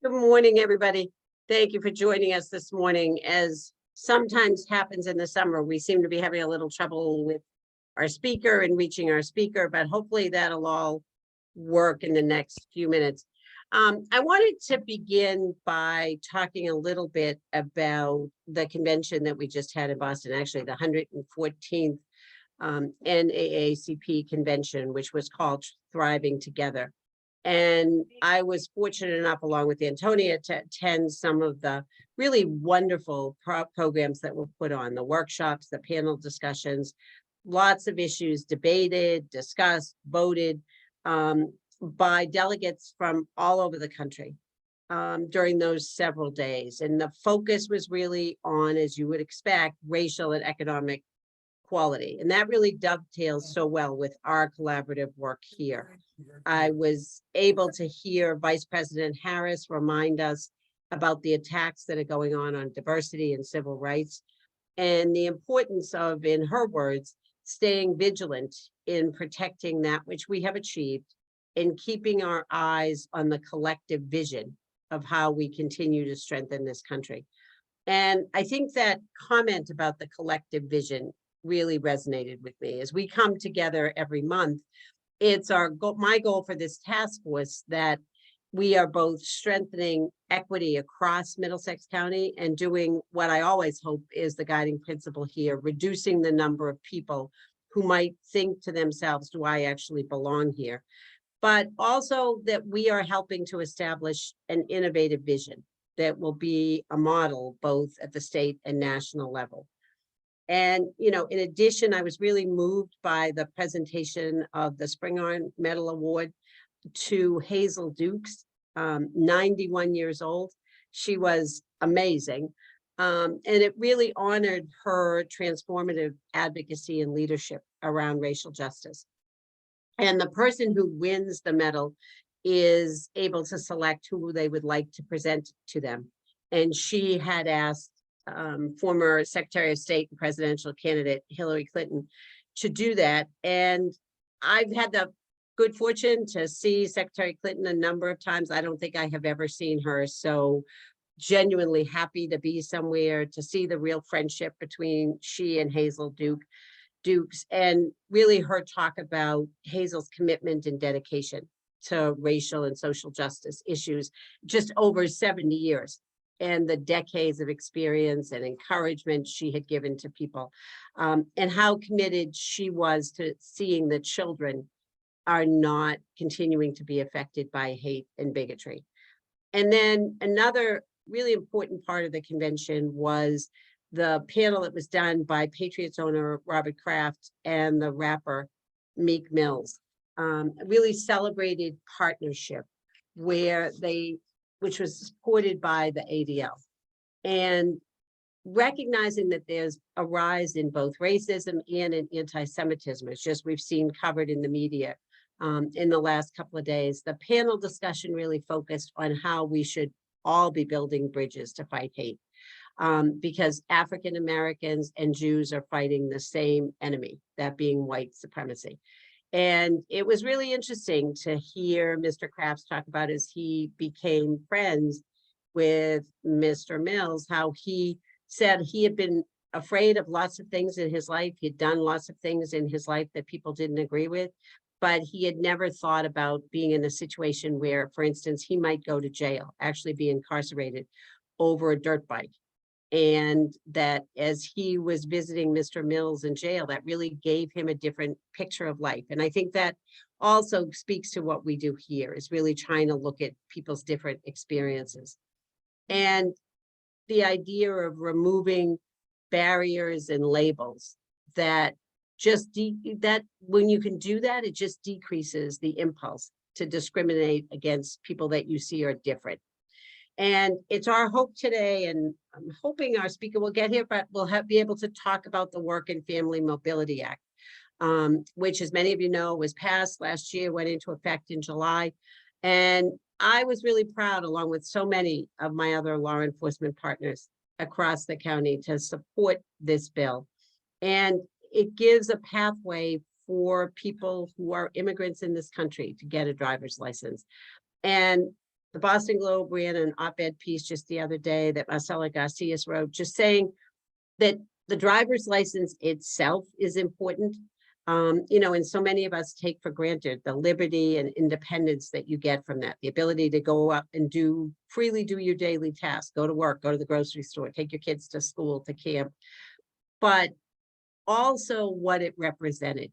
Good morning, everybody. Thank you for joining us this morning. As sometimes happens in the summer, we seem to be having a little trouble with our speaker and reaching our speaker, but hopefully that'll all work in the next few minutes. I wanted to begin by talking a little bit about the convention that we just had in Boston, actually the 114th NAACP convention, which was called Thriving Together. And I was fortunate enough, along with Antonia, to attend some of the really wonderful programs that were put on, the workshops, the panel discussions, lots of issues debated, discussed, voted by delegates from all over the country during those several days. And the focus was really on, as you would expect, racial and economic equality. And that really dovetails so well with our collaborative work here. I was able to hear Vice President Harris remind us about the attacks that are going on diversity and civil rights, and the importance of, in her words, staying vigilant in protecting that which we have achieved and keeping our eyes on the collective vision of how we continue to strengthen this country. And I think that comment about the collective vision really resonated with me. As we come together every month, it's our goal, my goal for this task force, that we are both strengthening equity across Middlesex County and doing what I always hope is the guiding principle here, reducing the number of people who might think to themselves, do I actually belong here? But also that we are helping to establish an innovative vision that will be a model both at the state and national level. And, you know, in addition, I was really moved by the presentation of the Spingarn Medal Award to Hazel Dukes, 91 years old. She was amazing. And it really honored her transformative advocacy and leadership around racial justice. And the person who wins the medal is able to select who they would like to present to them. And she had asked former Secretary of State and presidential candidate Hillary Clinton to do that. And I've had the good fortune to see Secretary Clinton a number of times. I don't think I have ever seen her so genuinely happy to be somewhere, to see the real friendship between she and Hazel Dukes, and really her talk about Hazel's commitment and dedication to racial and social justice issues just over 70 years. And the decades of experience and encouragement she had given to people, and how committed she was to seeing that children are not continuing to be affected by hate and bigotry. And then another really important part of the convention was the panel that was done by Patriots owner Robert Kraft and the rapper Meek Mills. Really celebrated partnership which was supported by the ADL, and recognizing that there's a rise in both racism and in anti-Semitism. It's just we've seen covered in the media in the last couple of days. The panel discussion really focused on how we should all be building bridges to fight hate, because African Americans and Jews are fighting the same enemy, that being white supremacy. And it was really interesting to hear Mr. Kraft talk about, as he became friends with Mr. Mills, how he said he had been afraid of lots of things in his life. He'd done lots of things in his life that people didn't agree with, but he had never thought about being in a situation where, for instance, he might go to jail, actually be incarcerated over a dirt bike. And that as he was visiting Mr. Mills in jail, that really gave him a different picture of life. And I think that also speaks to what we do here, is really trying to look at people's different experiences. And the idea of removing barriers and labels, that that when you can do that, it just decreases the impulse to discriminate against people that you see are different. And it's our hope today, and I'm hoping our speaker will get here, but we'll be able to talk about the Work and Family Mobility Act, which, as many of you know, was passed last year, went into effect in July. And I was really proud, along with so many of my other law enforcement partners across the county, to support this bill. And it gives a pathway for people who are immigrants in this country to get a driver's license. And the Boston Globe ran an op-ed piece just the other day that Marcela Garcias wrote, just saying that the driver's license itself is important. You know, and so many of us take for granted the liberty and independence that you get from that, the ability to go up and freely do your daily tasks, go to work, go to the grocery store, take your kids to school, to camp, but also what it represented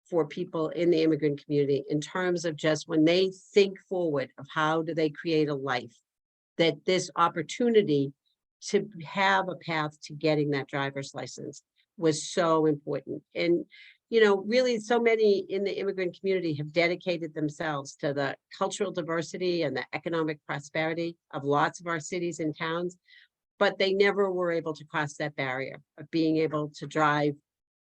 for people in the immigrant community in terms of just when they think forward of how do they create a life, that this opportunity to have a path to getting that driver's license was so important. And, you know, really so many in the immigrant community have dedicated themselves to the cultural diversity and the economic prosperity of lots of our cities and towns, but they never were able to cross that barrier of being able to drive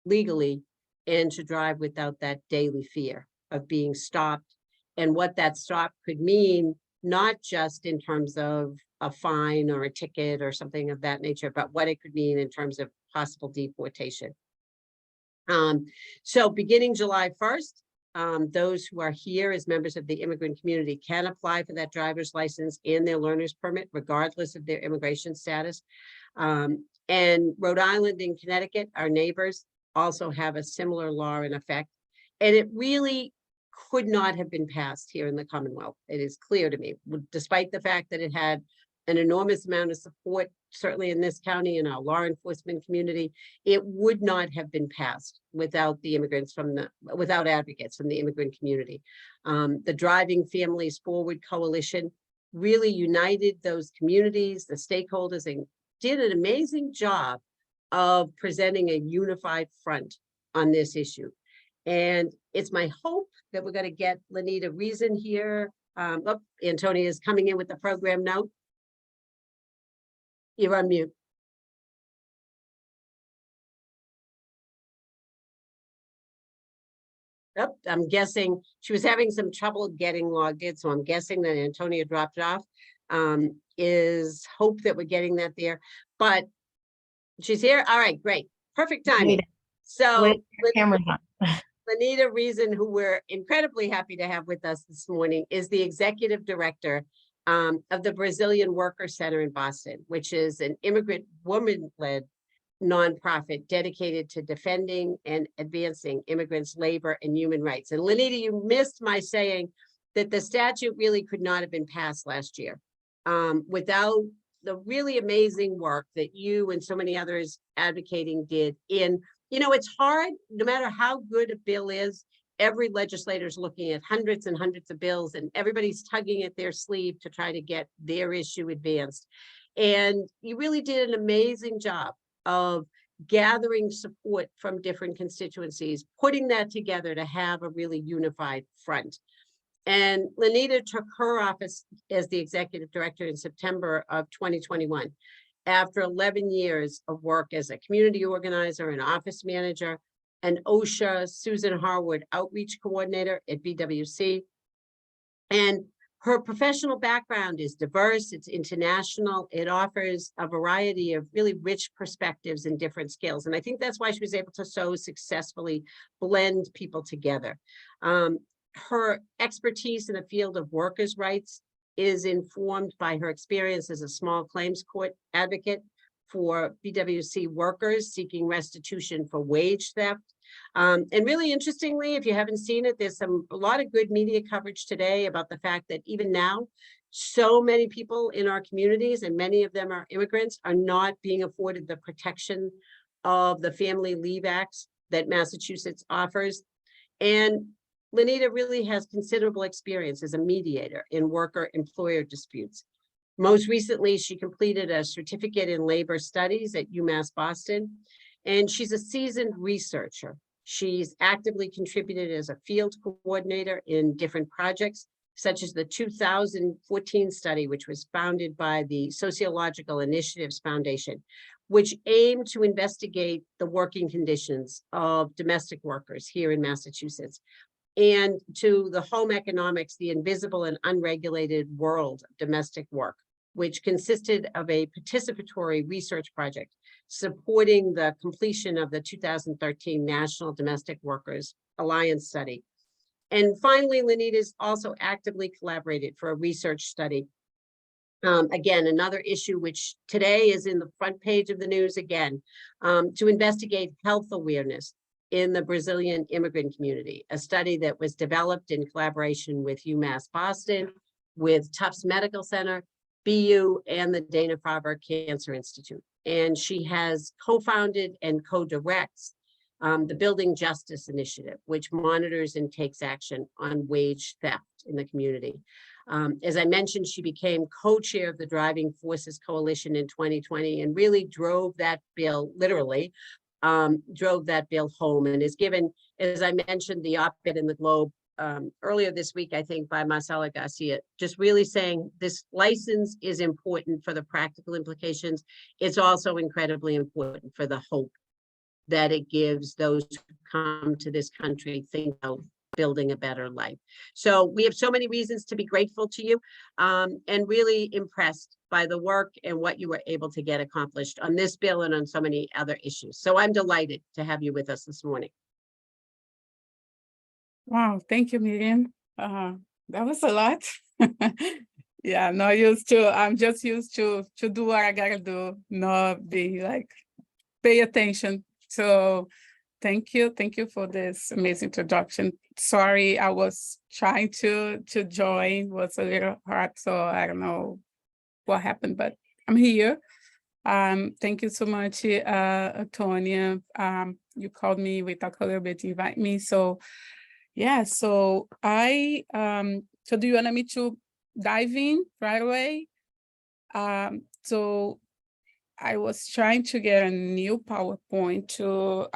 legally and to drive without that daily fear of being stopped, and what that stop could mean, not just in terms of a fine or a ticket or something of that nature, but what it could mean in terms of possible deportation. So beginning July 1st, those who are here as members of the immigrant community can apply for that driver's license and their learner's permit, regardless of their immigration status. And Rhode Island and Connecticut, our neighbors, also have a similar law in effect. And it really could not have been passed here in the Commonwealth. It is clear to me, despite the fact that it had an enormous amount of support, certainly in this county and our law enforcement community, it would not have been passed without the immigrants without advocates from the immigrant community. The Driving Families Forward Coalition really united those communities, the stakeholders, and did an amazing job of presenting a unified front on this issue. And it's my hope that we're going to get Lenita Reason here. Antonia is coming in with the program note. You're on mute. Oh, I'm guessing she was having some trouble getting logged in, so I'm guessing that Antonia dropped off. Is hope that we're getting that there, but she's here. All right, great. Perfect timing. So Lenita Reason, who we're incredibly happy to have with us this morning, is the executive director of the Brazilian Worker Center in Boston, which is an immigrant woman-led nonprofit dedicated to defending and advancing immigrants' labor and human rights. And Lenita, you missed my saying that the statute really could not have been passed last year without the really amazing work that you and so many others advocating did in, you know, it's hard, no matter how good a bill is, every legislator is looking at hundreds and hundreds of bills and everybody's tugging at their sleeve to try to get their issue advanced. And you really did an amazing job of gathering support from different constituencies, putting that together to have a really unified front. And Lenita took her office as the executive director in September of 2021, after 11 years of work as a community organizer and office manager, and OSHA Susan Harwood outreach coordinator at BWC. And her professional background is diverse, it's international, it offers a variety of really rich perspectives and different skills. And I think that's why she was able to so successfully blend people together. Her expertise in the field of workers' rights is informed by her experience as a small claims court advocate for BWC workers seeking restitution for wage theft. And really interestingly, if you haven't seen it, there's a lot of good media coverage today about the fact that even now, so many people in our communities, and many of them are immigrants, are not being afforded the protection of the Family Leave Acts that Massachusetts offers. And Lenita really has considerable experience as a mediator in worker-employer disputes. Most recently, she completed a certificate in labor studies at UMass Boston, and she's a seasoned researcher. She's actively contributed as a field coordinator in different projects, such as the 2014 study, which was founded by the Sociological Initiatives Foundation, which aimed to investigate the working conditions of domestic workers here in Massachusetts, and to the home economics, the invisible and unregulated world of domestic work, which consisted of a participatory research project supporting the completion of the 2013 National Domestic Workers Alliance study. And finally, Lenita's also actively collaborated for a research study. Again, another issue which today is in the front page of the news again, to investigate health awareness in the Brazilian immigrant community, a study that was developed in collaboration with UMass Boston, with Tufts Medical Center, BU, and the Dana-Farber Cancer Institute. And she has co-founded and co-directs the Building Justice Initiative, which monitors and takes action on wage theft in the community. As I mentioned, she became co-chair of the Driving Forces Coalition in 2020 and really drove that bill, literally, drove that bill home, and is given, as I mentioned, the op-ed in the Globe earlier this week, I think, by Marcela Garcia, just really saying this license is important for the practical implications. It's also incredibly important for the hope that it gives those who come to this country think of building a better life. So we have so many reasons to be grateful to you, and really impressed by the work and what you were able to get accomplished on this bill and on so many other issues. So I'm delighted to have you with us this morning. Wow, thank you, Miriam. That was a lot. Yeah, not used to, I'm just used to do what I gotta do, not be like, pay attention. So thank you for this amazing introduction. Sorry, I was trying to join, it was a little hard, so I don't know what happened, but I'm here. Thank you so much, Tonya. You called me, we talked a little bit, invite me. So yeah, so so do you want me to dive in right away? So I was trying to get a new PowerPoint to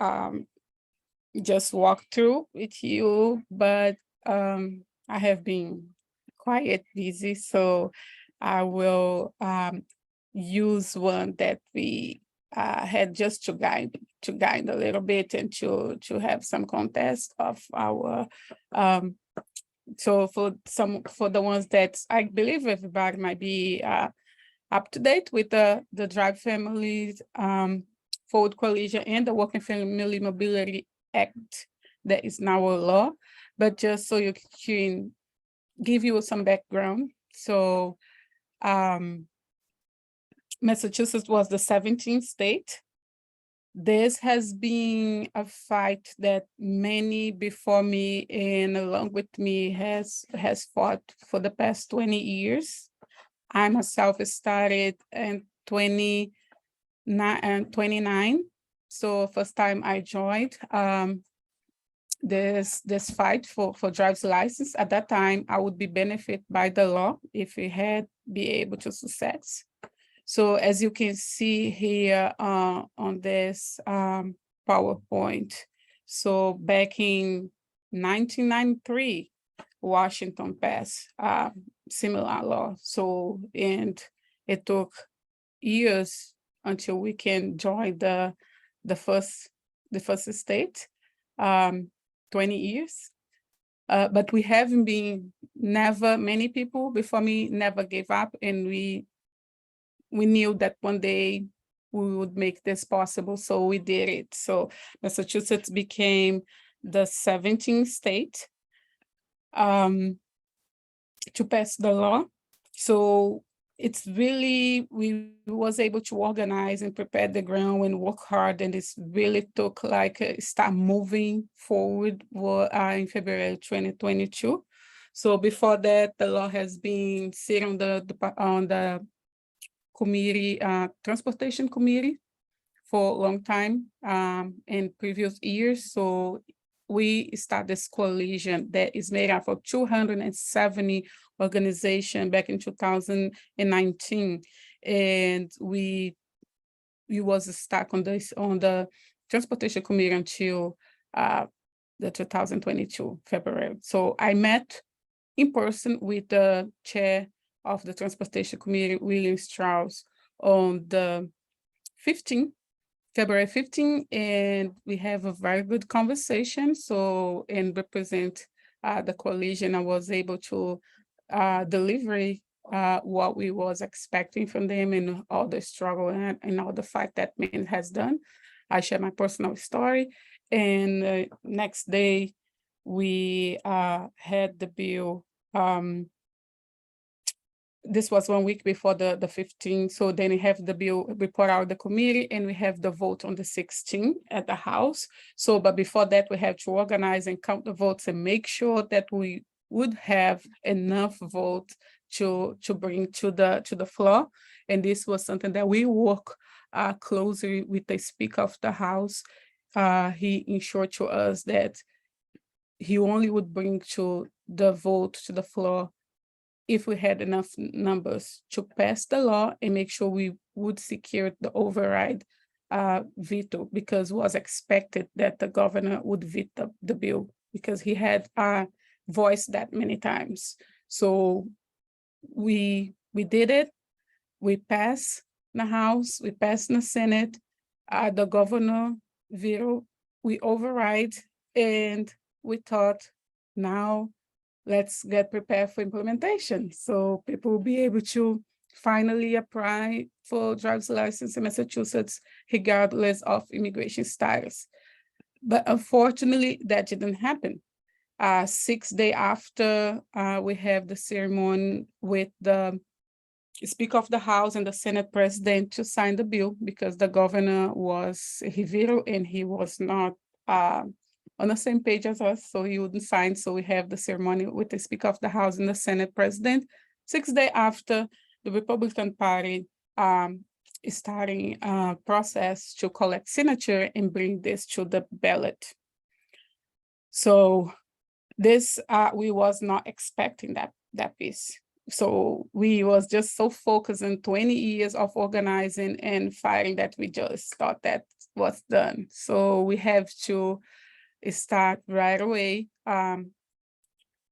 just walk through with you, but I have been quite busy, so I will use one that we had just to guide a little bit and to have some context of our so for the ones that I believe everybody might be up to date with the Drive Families Forward Coalition and the Working Family Mobility Act that is now a law, but just so you can give you some background. So Massachusetts was the 17th state. This has been a fight that many before me and along with me has fought for the past 20 years. I myself started in 29. So first time I joined this fight for driver's license. At that time, I would be benefited by the law if we had be able to success. So as you can see here on this PowerPoint, so back in 1993, Washington passed similar law. So, and it took years until we can join the first state, 20 years. But we haven't been, many people before me never gave up, and we knew that one day we would make this possible, so we did it. So Massachusetts became the 17th state to pass the law. So it's really, we was able to organize and prepare the ground and work hard, and it's really took like start moving forward in February 2022. So before that, the law has been sitting on the committee, transportation committee, for a long time in previous years. So we started this coalition that is made up of 270 organizations back in 2019, and we was stuck on the transportation committee until the 2022 February. So I met in person with the chair of the transportation committee, William Strauss, on the February 15, and we have a very good conversation. So, and represent the coalition, I was able to deliver what we was expecting from them and all the struggle and all the fight that man has done. I share my personal story, and next day we had the bill. This was 1 week before the 15th. So then we have the bill report out of the committee and we have the vote on the 16th at the House. So, but before that, we have to organize and count the votes and make sure that we would have enough vote to bring to the floor. And this was something that we work closely with the Speaker of the House. He ensured to us that he only would bring to the vote to the floor if we had enough numbers to pass the law and make sure we would secure the override veto, because it was expected that the governor would veto the bill because he had voiced that many times. So we did it. We passed the House, we passed in the Senate, the governor veto, we override, and we thought now let's get prepared for implementation. So people will be able to finally apply for driver's license in Massachusetts, regardless of immigration status. But unfortunately, that didn't happen. 6 days after we have the ceremony with the Speaker of the House and the Senate President to sign the bill, because the governor was vetoed and he was not on the same page as us, so he wouldn't sign. So we have the ceremony with the Speaker of the House and the Senate President. 6 days after, the Republican Party is starting a process to collect signature and bring this to the ballot. So this, we was not expecting that piece. So we was just so focused on 20 years of organizing and fighting that we just thought that was done. So we have to start right away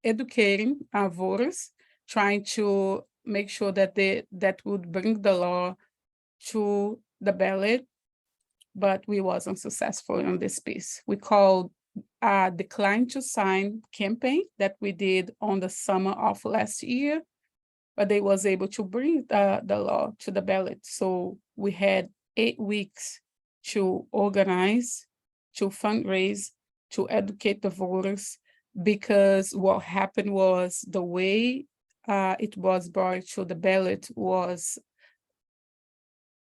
educating our voters, trying to make sure that that would bring the law to the ballot, but we wasn't successful on this piece. We called a Decline to Sign campaign that we did on the summer of last year, but they was able to bring the law to the ballot. So we had 8 weeks to organize, to fundraise, to educate the voters, because what happened was the way it was brought to the ballot was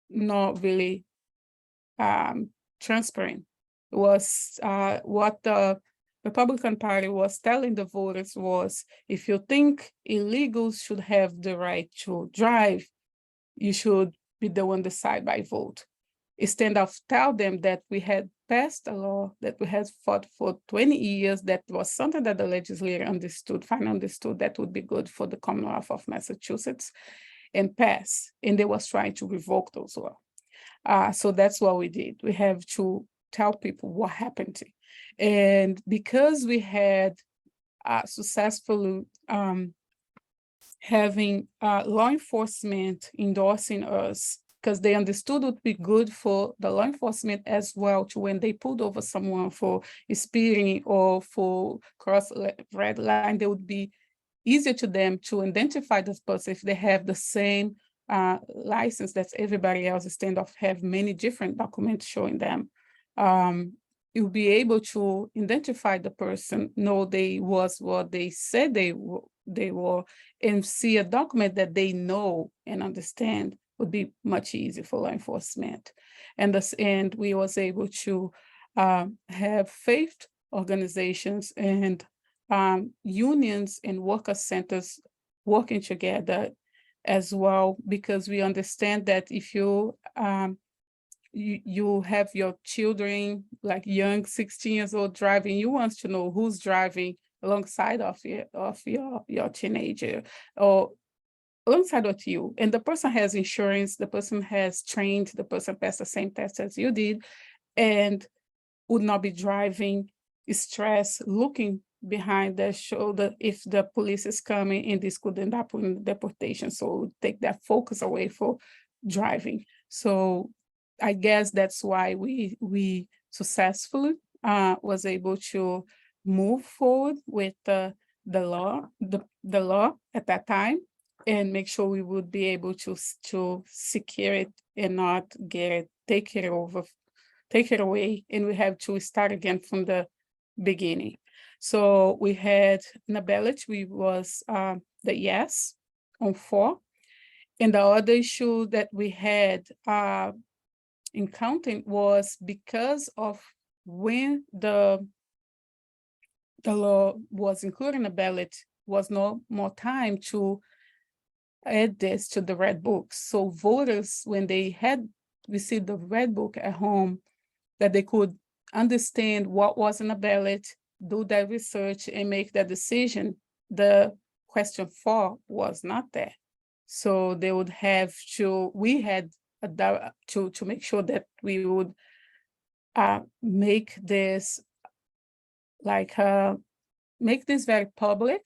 not really transparent. It was what the Republican Party was telling the voters was, if you think illegals should have the right to drive, you should be the one decide by vote. Instead of tell them that we had passed a law that we had fought for 20 years, that was something that the legislature finally understood that would be good for the Commonwealth of Massachusetts and pass, and they was trying to revoke those laws. So that's what we did. We have to tell people what happened. And because we had successfully having law enforcement endorsing us, because they understood it would be good for the law enforcement as well, to when they pulled over someone for speeding or for cross red line, they would be easier to them to identify this person if they have the same license that everybody else, instead of have many different documents showing them. You'll be able to identify the person, know they was what they said they were, and see a document that they know and understand would be much easier for law enforcement. And we was able to have faith organizations and unions and worker centers working together as well, because we understand that if you have your children, like young 16 years old driving, you want to know who's driving alongside of your teenager or alongside with you. And the person has insurance, the person has trained, the person passed the same test as you did, and would not be driving stressed, looking behind their shoulder if the police is coming, and this could end up in deportation. So take that focus away for driving. So I guess that's why we successfully was able to move forward with the law at that time, and make sure we would be able to secure it and not take it away. And we have to start again from the beginning. So we had in the ballot, we was the yes on 4. And the other issue that we had in counting was because of when the law was included in the ballot, was no more time to add this to the red book. So voters, when they had received the red book at home, that they could understand what was in the ballot, do their research and make that decision. The question 4 was not there. So they would have to, we had to make sure that we would make this make this very public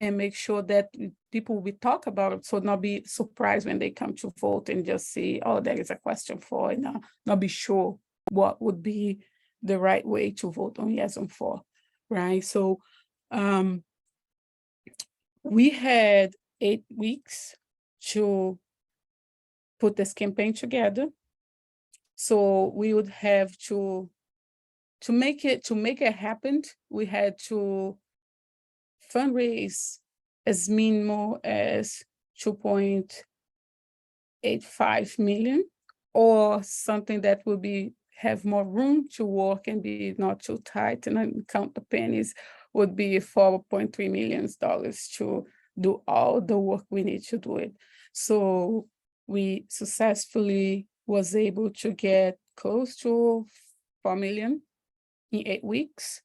and make sure that people will talk about it, so not be surprised when they come to vote and just see, oh, there is a question 4, and not be sure what would be the right way to vote on yes on 4, right? So we had 8 weeks to put this campaign together. So we would have to make it happen, we had to fundraise as minimal as 2.85 million, or something that will have more room to work and be not too tight and then count the pennies, would be $4.3 million to do all the work we need to do it. So we successfully was able to get close to 4 million in 8 weeks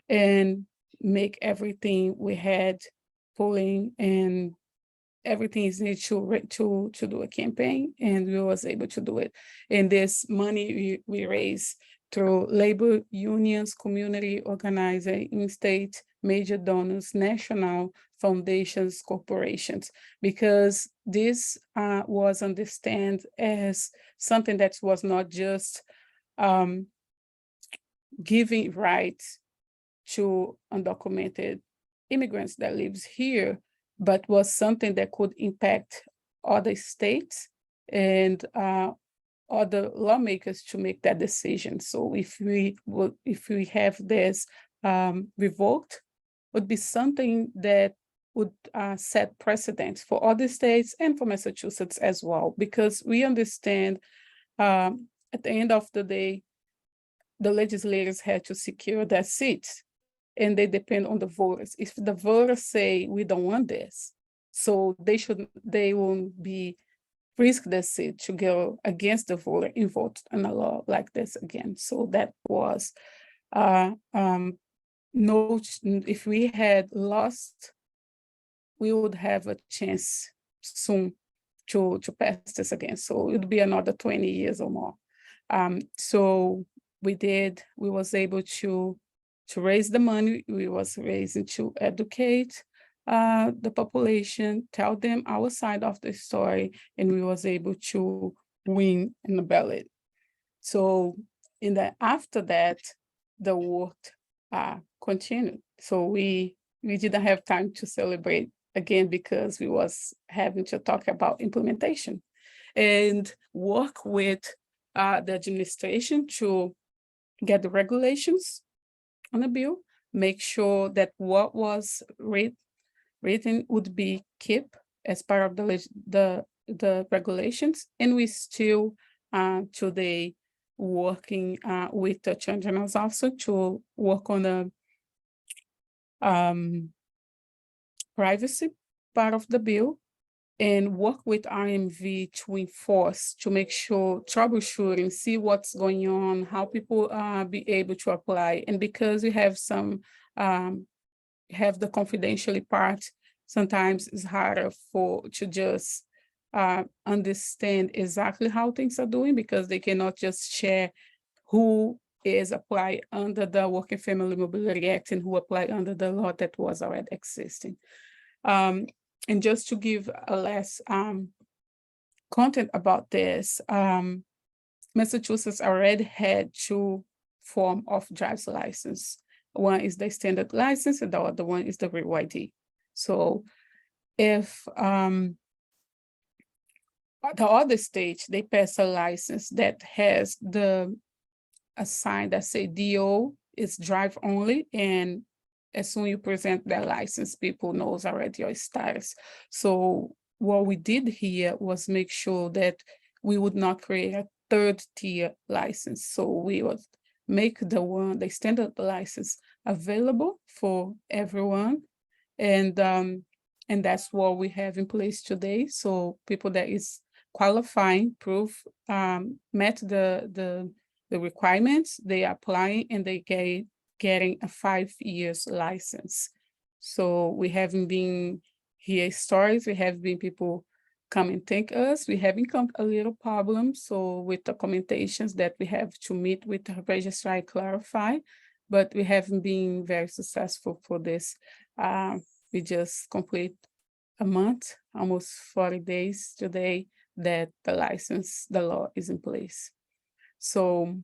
and make everything we had pulling, and everything is needed to do a campaign, and we was able to do it. And this money we raise through labor unions, community organizers, in-state major donors, national foundations, corporations, because this was understood as something that was not just giving rights to undocumented immigrants that lives here, but was something that could impact other states and other lawmakers to make that decision. So if we have this revoked, would be something that would set precedents for other states and for Massachusetts as well, because we understand at the end of the day, the legislators had to secure their seats, and they depend on the voters. If the voters say we don't want this, so they won't be risk their seat to go against the voter and vote on a law like this again. So that was no. If we had lost, we would have a chance soon to pass this again. So it would be another 20 years or more. So we was able to raise the money. We was raising to educate the population, tell them our side of the story, and we was able to win in the ballot. So after that, the work continued. So we didn't have time to celebrate again, because we was having to talk about implementation and work with the administration to get the regulations on the bill, make sure that what was written would be kept as part of the regulations. And we still today working with the Attorney General's office to work on the privacy part of the bill, and work with RMV to enforce, to make sure troubleshooting, see what's going on, how people be able to apply. And because we have some have the confidentiality part, sometimes it's harder to just understand exactly how things are doing, because they cannot just share who is applied under the Working Family Mobility Act and who applied under the law that was already existing. And just to give a less content about this, Massachusetts already had 2 forms of driver's license. One is the standard license, and the other one is the real ID. So if the other states, they pass a license that has a sign that say DO it's drive only, and as soon you present that license, people knows already your status. So what we did here was make sure that we would not create a third tier license. So we would make the standard license available for everyone. And that's what we have in place today. So people that is qualifying, proof, met the requirements, they apply and they getting a 5 years license. So we haven't been hear stories, we have been people come and thank us. We have encountered a little problem, so with documentations that we have to meet with the registrar, clarify, but we haven't been very successful for this. We just complete a month, almost 40 days today that the license, the law is in place. So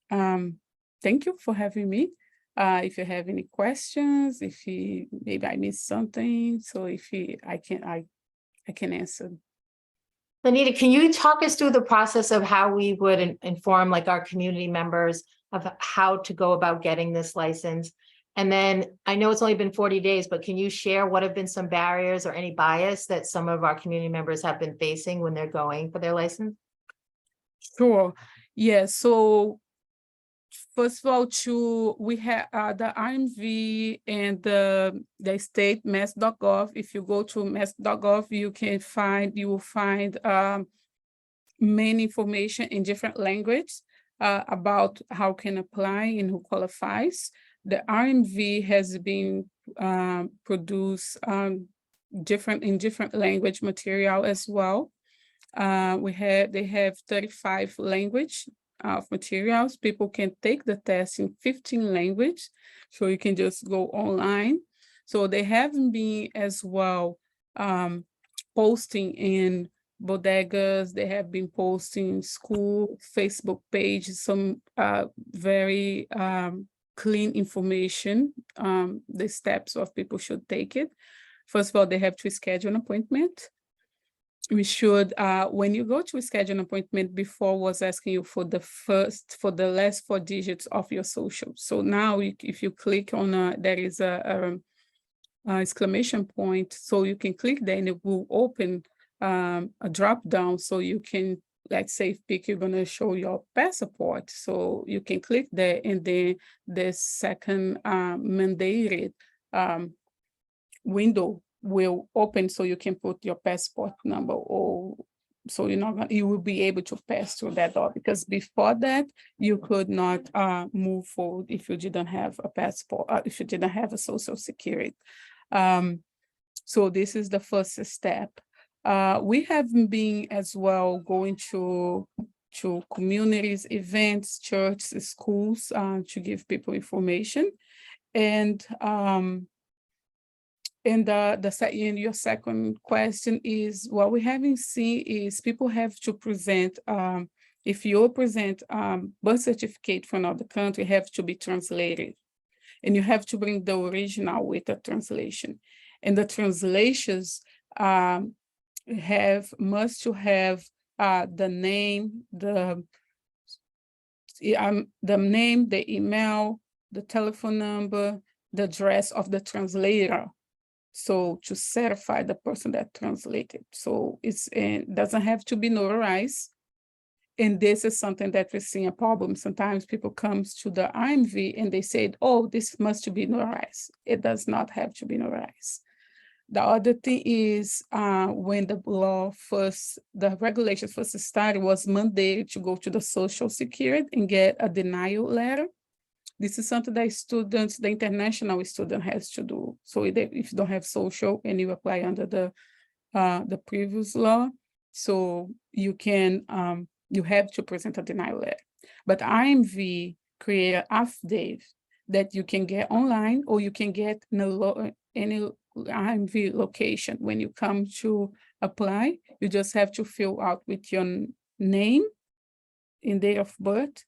thank you for having me. If you have any questions, if you, maybe I missed something, so if you, I can answer. Lenita, can you talk us through the process of how we would inform like our community members of how to go about getting this license? And then I know it's only been 40 days, but can you share what have been some barriers or any bias that some of our community members have been facing when they're going for their license? Sure. Yeah. So first of all, we have the IMV and the state mass.gov. If you go to mass.gov, you will find many information in different languages about how can apply and who qualifies. The RMV has been produced in different language material as well. They have 35 language of materials. People can take the test in 15 languages, so you can just go online. So they haven't been as well posting in bodegas. They have been posting school Facebook pages, some very clean information, the steps of people should take it. First of all, they have to schedule an appointment. We should, when you go to schedule an appointment, before was asking you for the last 4 digits of your social. So now if you click on there is a exclamation point, so you can click there and it will open a drop down, so you can, let's say, pick, you're going to show your passport, so you can click there, and then the second mandated window will open, so you can put your passport number, or so you will be able to pass through that door, because before that you could not move forward if you didn't have a passport, if you didn't have a social security. So this is the first step. We have been as well going to communities, events, churches, schools, to give people information. And your second question is, what we haven't seen is people have to present, if you present birth certificate from another country, have to be translated. And you have to bring the original with the translation. And the translations must have the name, the name, the email, the telephone number, the address of the translator. So to certify the person that translated. So it doesn't have to be notarized. And this is something that we're seeing a problem. Sometimes people come to the IMV and they say, oh, this must be notarized. It does not have to be notarized. The other thing is when the regulations first started, was mandated to go to the Social Security and get a denial letter. This is something that students, the international student, has to do. So if you don't have social and you apply under the previous law, so you can you have to present a denial letter. But IMV create an affidavit that you can get online, or you can get in any IMV location. When you come to apply, you just have to fill out with your name and date of birth.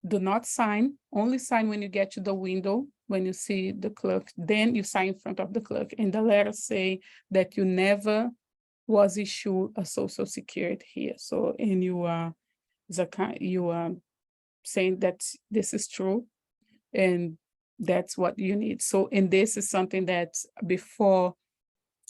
Do not sign, only sign when you get to the window, when you see the clerk, then you sign in front of the clerk, and the letter say that you never was issued a social security here. So, and you are saying that this is true, And that's what you need. So, and this is something that before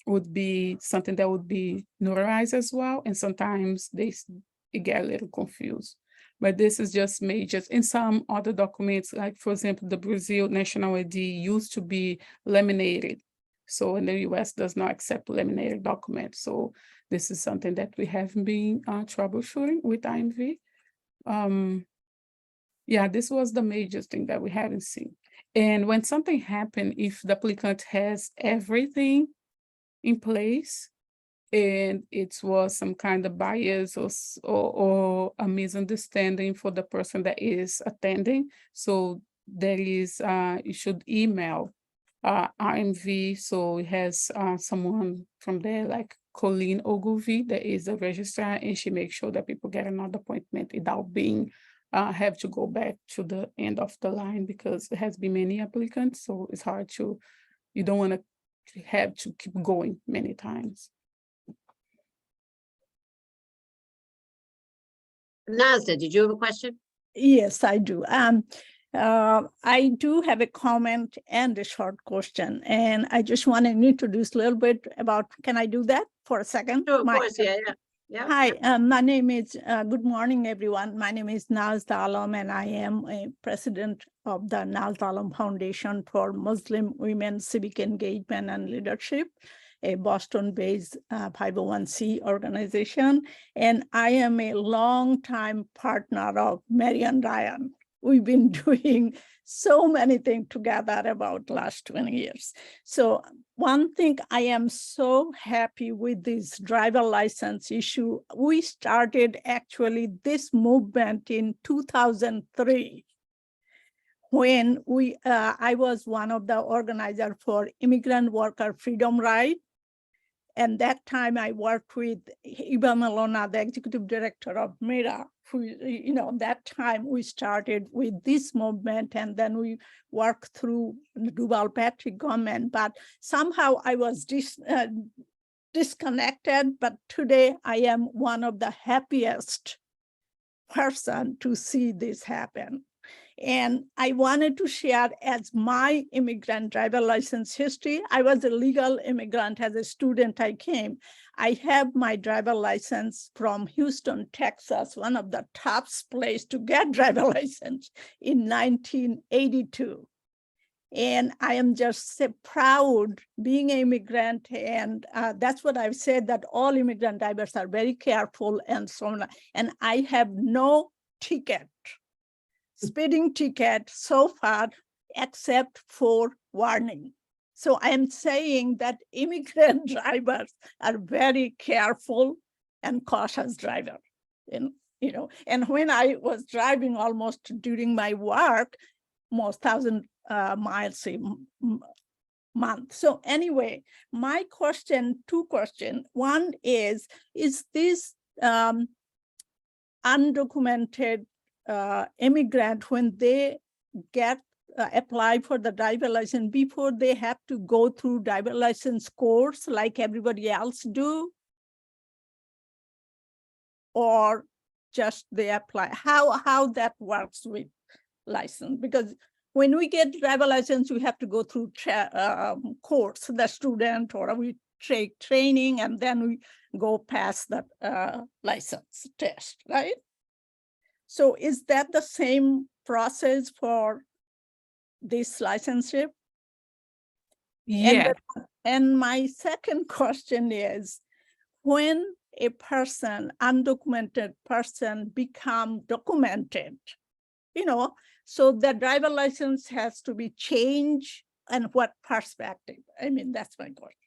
would be something that would be notarized as well. And sometimes it get a little confused. But this is just major. In some other documents, like for example, the Brazil National ID used to be laminated. So in the US does not accept laminated documents. So this is something that we have been troubleshooting with IMV. Yeah, this was the major thing that we haven't seen. And when something happened, if the applicant has everything in place and it was some kind of bias or a misunderstanding for the person that is attending, so there is, you should email IMV, so it has someone from there like Colleen Ogilvie that is a registrar, and she makes sure that people get another appointment without being have to go back to the end of the line, because there has been many applicants, so it's hard to, you don't want to have to keep going many times. Nazda, did you have a question? Yes, I do. I do have a comment and a short question, and I just want to introduce a little bit about, can I do that for a second? Sure, of course, yeah. Hi, my name is, good morning, everyone. My name is Nazda Alam, and I am a president of the Nazda Alam Foundation for Muslim Women Civic Engagement and Leadership, a Boston-based 501c organization. And I am a longtime partner of Marian Ryan. We've been doing so many things together about last 20 years. So one thing I am so happy with this driver license issue, we started actually this movement in 2003 when I was one of the organizers for Immigrant Worker Freedom Ride. And that time I worked with Iba Malona, the executive director of MIRA, who, that time we started with this movement, and then we worked through the Duval Patrick government, but somehow I was disconnected, but today I am one of the happiest person to see this happen. And I wanted to share as my immigrant driver license history. I was a legal immigrant. As a student, I came. I have my driver license from Houston, Texas, one of the top places to get driver license in 1982. And I am just so proud being an immigrant. And that's what I've said, that all immigrant drivers are very careful and so on. And I have no ticket. Speeding ticket so far, except for warning. So I'm saying that immigrant drivers are very careful and cautious drivers. And when I was driving almost during my work, most 1,000 miles a month. So anyway, my question, two questions. One is this undocumented immigrant, when they get apply for the driver license, before they have to go through driver license course like everybody else do, or just they apply? How that works with license? Because when we get driver license, we have to go through course, the student, or we take training, and then we go past the license test, right? So is that the same process for this licenseship? Yeah. And my second question is, when a person, undocumented person, become documented, so the driver license has to be changed, and what perspective? I mean, that's my question.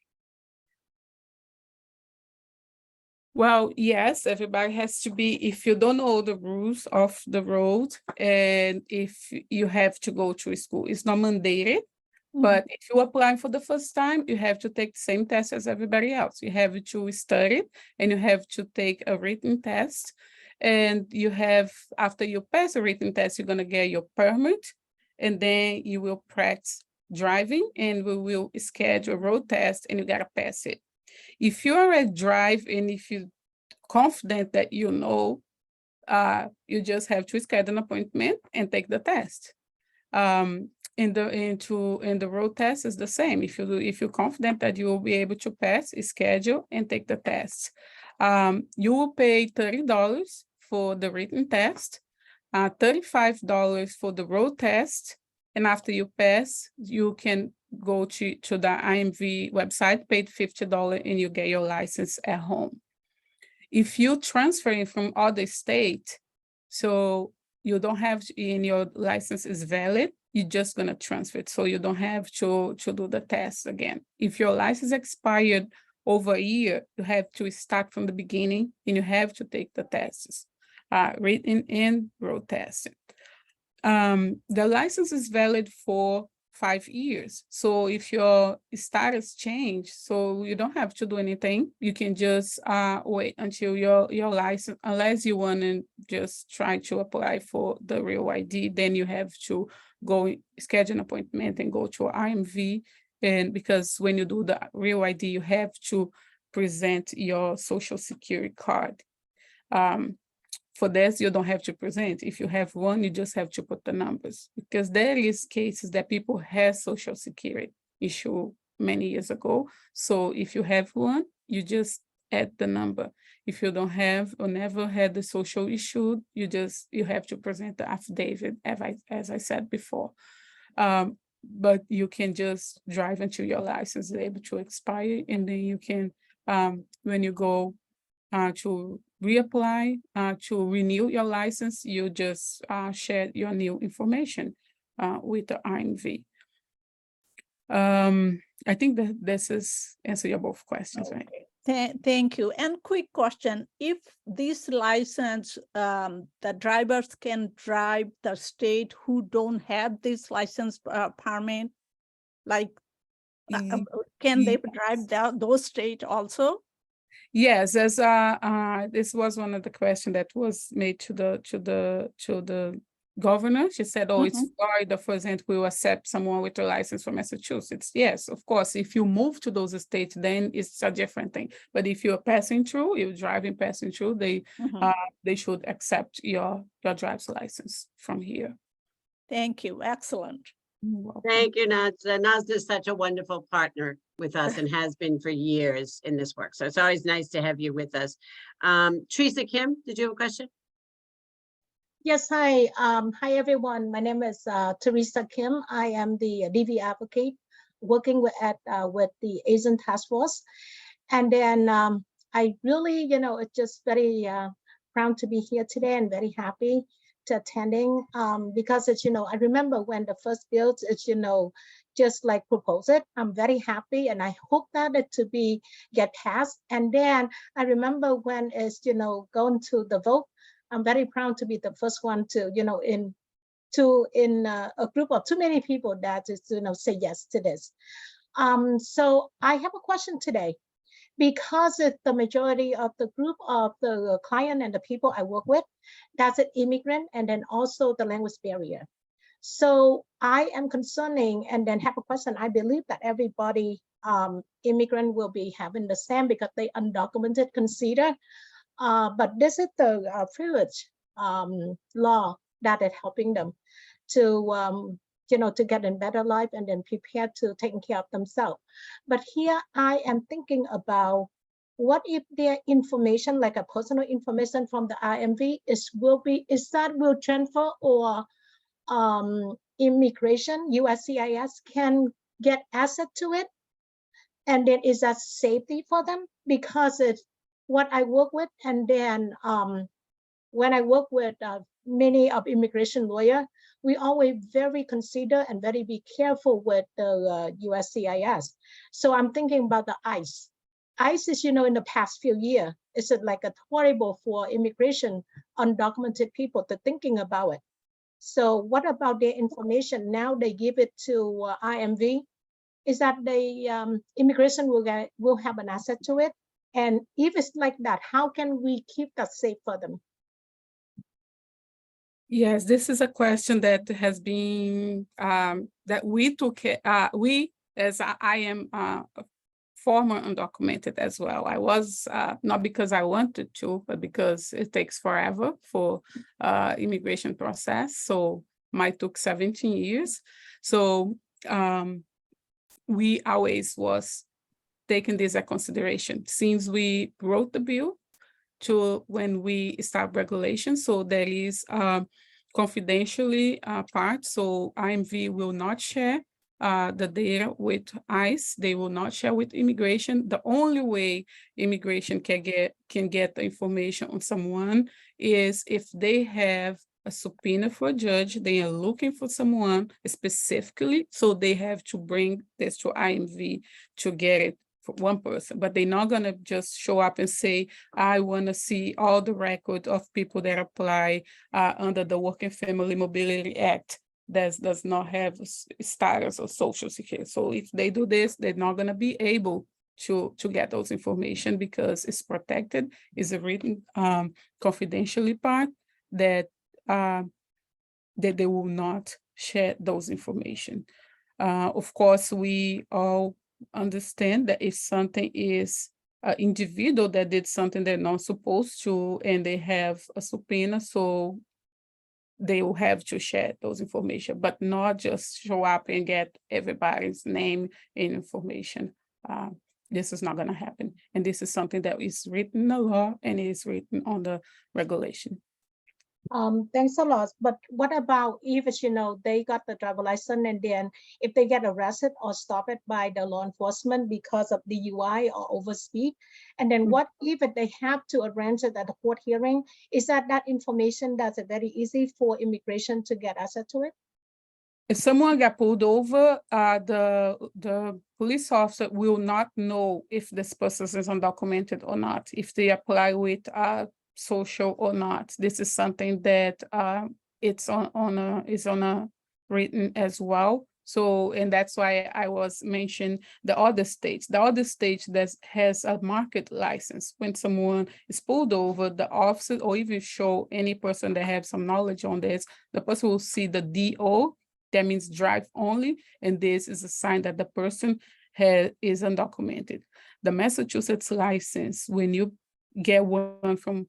Well, yes, everybody has to be, if you don't know the rules of the road, and if you have to go to school, it's not mandated. But if you apply for the first time, you have to take the same test as everybody else. You have to study, and you have to take a written test. And you have, after you pass a written test, you're going to get your permit, and then you will practice driving, and we will schedule a road test, and you got to pass it. If you already drive, and if you're confident that you just have to schedule an appointment and take the test. In the road test is the same. If you're confident that you will be able to pass, schedule and take the test. You will pay $30 for the written test, $35 for the road test, and after you pass, you can go to the IMV website, paid $50, and you get your license at home. If you transferring from other state, so you don't have and your license is valid, you're just gonna transfer it, so you don't have to do the test again. If your license expired over a year, you have to start from the beginning and you have to take the tests, written and road testing. The license is valid for 5 years. So if your status change, so you don't have to do anything. You can just wait until your license, unless you want to just try to apply for the real ID, then you have to go schedule an appointment and go to IMV. And because when you do the real ID, you have to present your social security card. For this, you don't have to present. If you have one, you just have to put the numbers, because there is cases that people have social security issue many years ago. So if you have one, you just add the number. If you don't have or never had the social issue, you have to present the affidavit, as I said before. But you can just drive until your license is able to expire, and then you can, when you go to reapply, to renew your license, you just share your new information with the IMV. I think that this is answer your both questions, right? Thank you. And quick question, if this license, the drivers can drive the state who don't have this license permit, like, can they drive those states also? Yes, as this was one of the questions that was made to the governor. She said, "Oh, it's Florida, for example, will accept someone with a license from Massachusetts." Yes, of course. If you move to those states, then it's a different thing. But if you're passing through, you're driving, passing through, they should accept your driver's license from here. Thank you. Excellent. You're welcome. Thank you, Nazda. Nazda is such a wonderful partner with us and has been for years in this work. So it's always nice to have you with us. Teresa Kim, did you have a question? Yes, hi. Hi, everyone. My name is Teresa Kim. I am the DV advocate working with the Asian Task Force. And then I really, it's just very proud to be here today and very happy to attending because it's, I remember when the first bill is, just like propose it. I'm very happy and I hope that it to get passed. And then I remember when it's, going to the vote, I'm very proud to be the first one to, in a group of too many people that is, say yes to this. So I have a question today. Because it's the majority of the group of the client and the people I work with, that's an immigrant and then also the language barrier. So I am concerning and then have a question. I believe that everybody, immigrant will be having the same because they undocumented consider. But this is the privilege law that is helping them to to get a better life and then prepare to taking care of themselves. But here I am thinking about what if their information, like a personal information from the IMV, will transfer or immigration, USCIS can get access to it, and then is that safety for them? Because it's what I work with, and then when I work with many of immigration lawyers, we always very consider and very be careful with the USCIS. So I'm thinking about the ICE. ICE is, in the past few years, it's like a horrible for immigration, undocumented people to thinking about it. So what about their information? Now they give it to IMV. Is that the immigration will have an asset to it? And if it's like that, how can we keep that safe for them? Yes, this is a question that has been that we took. We, as I am a former undocumented as well. I was not because I wanted to, but because it takes forever for immigration process. So Mine took 17 years. So we always was taking this as consideration since we wrote the bill to when we start regulation. So there is confidentially part. So IMV will not share the data with ICE. They will not share with immigration. The only way immigration can get the information on someone is if they have a subpoena for a judge. They are looking for someone specifically, so they have to bring this to IMV to get it for one person. But they're not gonna just show up and say, I want to see all the record of people that apply under the Working Family Mobility Act that does not have status or social security. So if they do this, they're not going to be able to get those information because it's protected. It's a written confidentially part that they will not share those information. Of course, we all understand that if something is an individual that did something they're not supposed to, and they have a subpoena, so they will have to share those information, but not just show up and get everybody's name and information. This is not going to happen. And this is something that is written in the law and is written on the regulation. Thanks a lot. But what about if, they got the driver license and then if they get arrested or stopped by the law enforcement because of DUI or overspeed? And then what if they have to arrange it at the court hearing? Is that information that's very easy for immigration to get access to it? If someone got pulled over, the police officer will not know if this person is undocumented or not, if they apply with social or not. This is something that it's on a written as well. So, and that's why I was mentioning the other states that has a market license. When someone is pulled over, the officer or even show any person that have some knowledge on this, the person will see the DO. That means drive only, and this is a sign that the person is undocumented. The Massachusetts license, when you get one from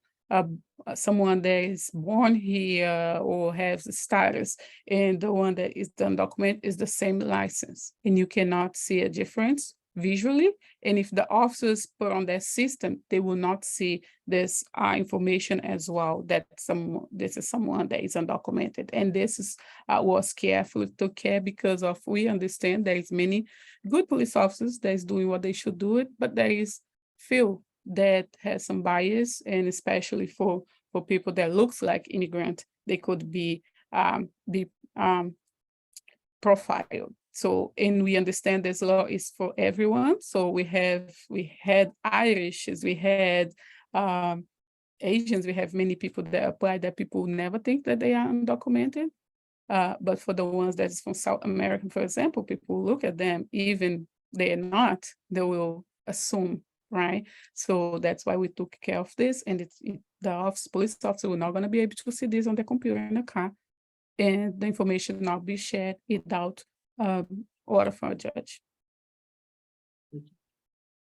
someone that is born here or has a status, and the one that is undocumented is the same license, and you cannot see a difference visually. And if the officers put on their system, they will not see this information as well, that this is someone that is undocumented. And this is was carefully took care because of, we understand there is many good police officers that is doing what they should do it, but there is few that has some bias, and especially for people that looks like immigrant, they could be profiled. So, and we understand this law is for everyone. So we had Irishes, we had Asians, we have many people that apply that people never think that they are undocumented. But for the ones that's from South America, for example, people look at them, even they are not, they will assume, right? So that's why we took care of this. And the police officer will not going to be able to see this on the computer in the car, and the information will not be shared without order from a judge.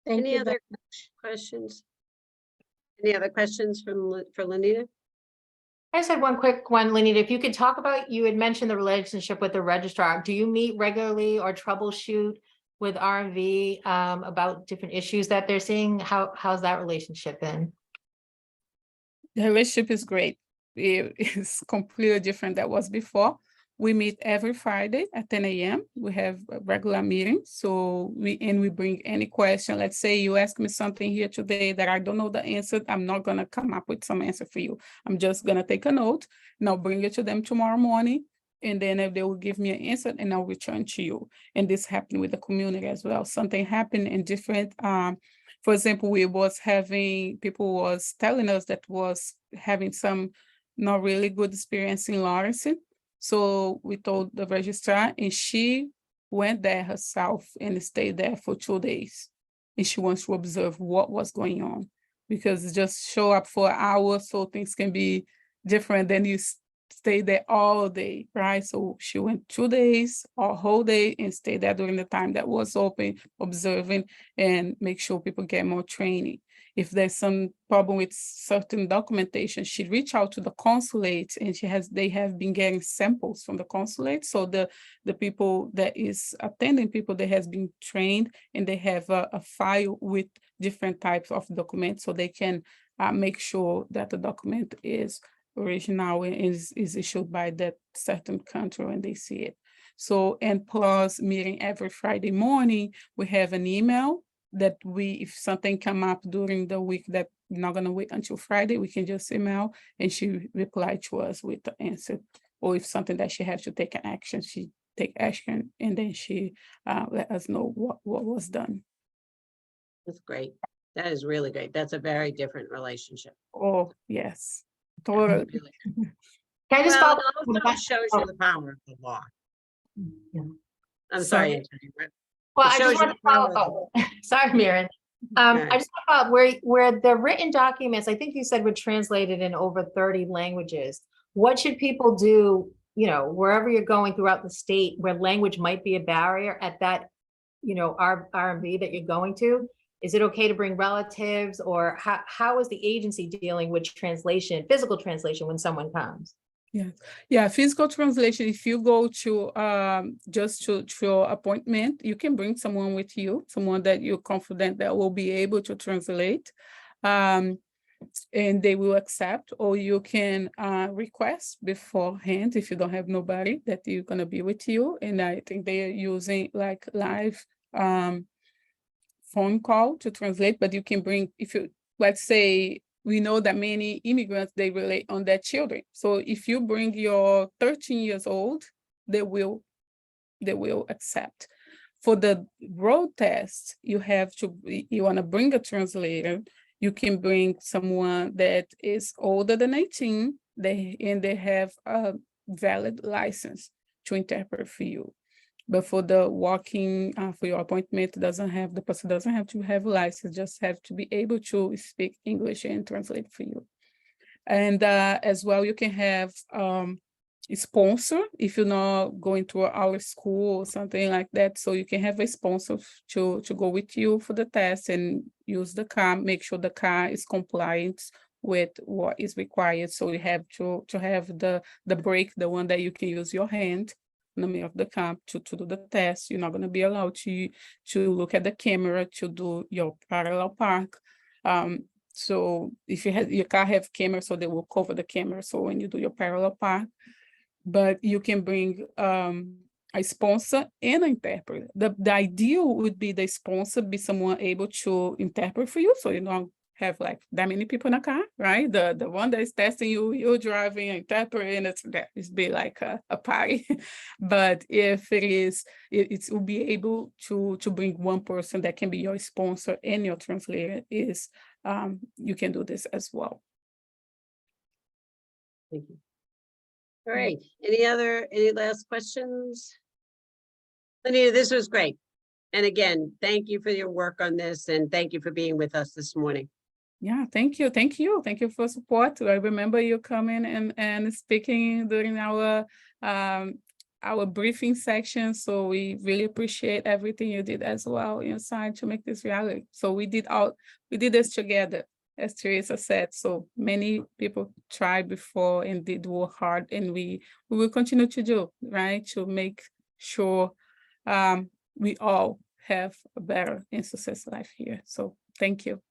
Thank Any you. other questions? Any other questions for Lenita? I just had one quick one, Lenita. If you could talk about, you had mentioned the relationship with the registrar. Do you meet regularly or troubleshoot with RMV about different issues that they're seeing? How's that relationship been? The relationship is great. It's completely different than was before. We meet every Friday at 10 a.m. We have a regular meeting. So we bring any question. Let's say you ask me something here today that I don't know the answer. I'm not gonna come up with some answer for you. I'm just gonna take a note and I'll bring it to them tomorrow morning. And then if they will give me an answer, and I'll return to you. And this happened with the community as well. Something happened in different, for example, people was telling us that was having some not really good experience in Lawrence. So we told the registrar, and she went there herself and stayed there for 2 days. And she wants to observe what was going on, because just show up for an hour, so things can be different than you stay there all day, right? So she went 2 days, a whole day, and stayed there during the time that was open, observing and make sure people get more training. if there's some problem with certain documentation, she reach out to the consulate, and they have been getting samples from the consulate. So the people that is attending people that has been trained, and they have a file with different types of documents, so they can make sure that the document is original and is issued by that certain country when they see it. So, and plus meeting every Friday morning, we have an email that if something come up during the week that we're not gonna wait until Friday, we can just email, and she reply to us with the answer. Or if something that she has to take an action, she take action, and then she let us know what was done. That's great. That is really great. That's a very different relationship. Oh, yes. Totally. Really. Can I just Well, follow? it also shows you the power of the law. Yeah. I'm Sorry. sorry, Antonio. Well, It I shows just you want to the power follow of up. Sorry, Maren. Okay. I just want to follow up where the written documents, I think you said were translated in over 30 languages. What should people do, you know, wherever you're going throughout the state where language might be a barrier at that, you know, R&B that you're going to? Is it okay to bring relatives, or how is the agency dealing with translation, physical translation when someone comes? Yeah, physical translation, if you go to just to your appointment, you can bring someone with you, someone that you're confident that will be able to translate, and they will accept, or you can request beforehand if you don't have nobody that you're gonna be with you. And I think they are using like live phone call to translate, but you can bring, if you, let's say, we know that many immigrants, they relate on their children. So if you bring your 13 years old, they will accept. For the road test, you want to bring a translator. You can bring someone that is older than 18, and they have a valid license to interpret for you. But for the walking, for your appointment, the person doesn't have to have a license, just have to be able to speak English and translate for you. And as well, you can have a sponsor if you're not going to our school or something like that. So you can have a sponsor to go with you for the test and use the car, make sure the car is compliant with what is required. So you have to have the brake, the one that you can use your hand in the middle of the car to do the test. You're not going to be allowed to look at the camera to do your parallel park. So if your car have camera, so they will cover the camera. So when you do your parallel park, but you can bring a sponsor and an interpreter. The ideal would be the sponsor be someone able to interpret for you, so you don't have like that many people in a car, right? The one that is testing you, you're driving, interpreting, it's be like a party. But if it will be able to bring one person that can be your sponsor and your translator, you can do this as well. Thank you. All right, any last questions? Anita, this was great. And again, thank you for your work on this, and thank you for being with us this morning. Yeah, thank you. Thank you for support. I remember you coming and speaking during our briefing section. So we really appreciate everything you did as well inside to make this reality. So we did this together, as Teresa said. So many people tried before and did work hard, and we will continue to do, right, to make sure we all have a better and successful life here. So thank you.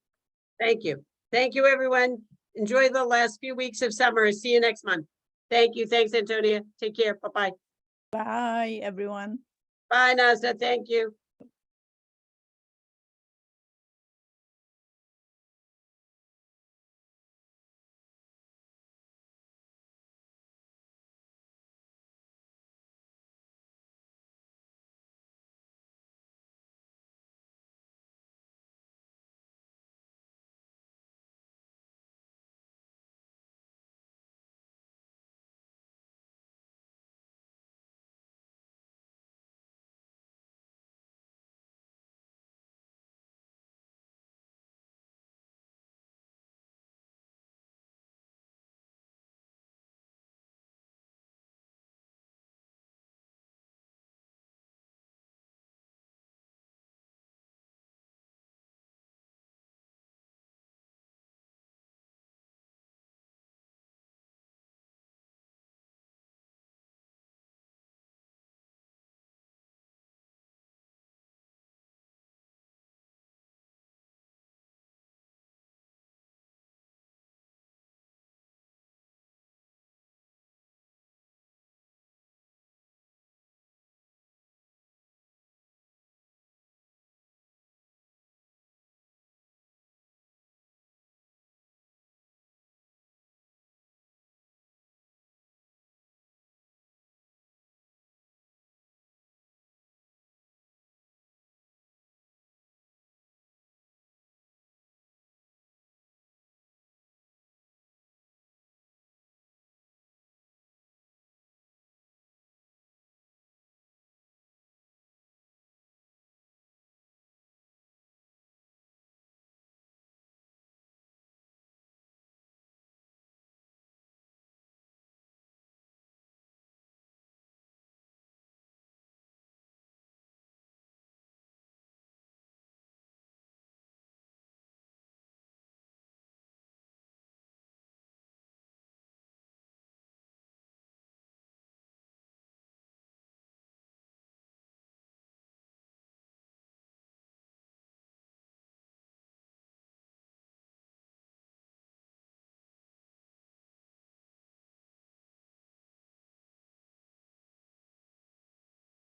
Thank you. Thank you, everyone. Enjoy the last few weeks of summer. See you next month. Thank you. Thanks, Antonia. Take care. Bye-bye. Bye, everyone. Bye, Nazda. Thank you.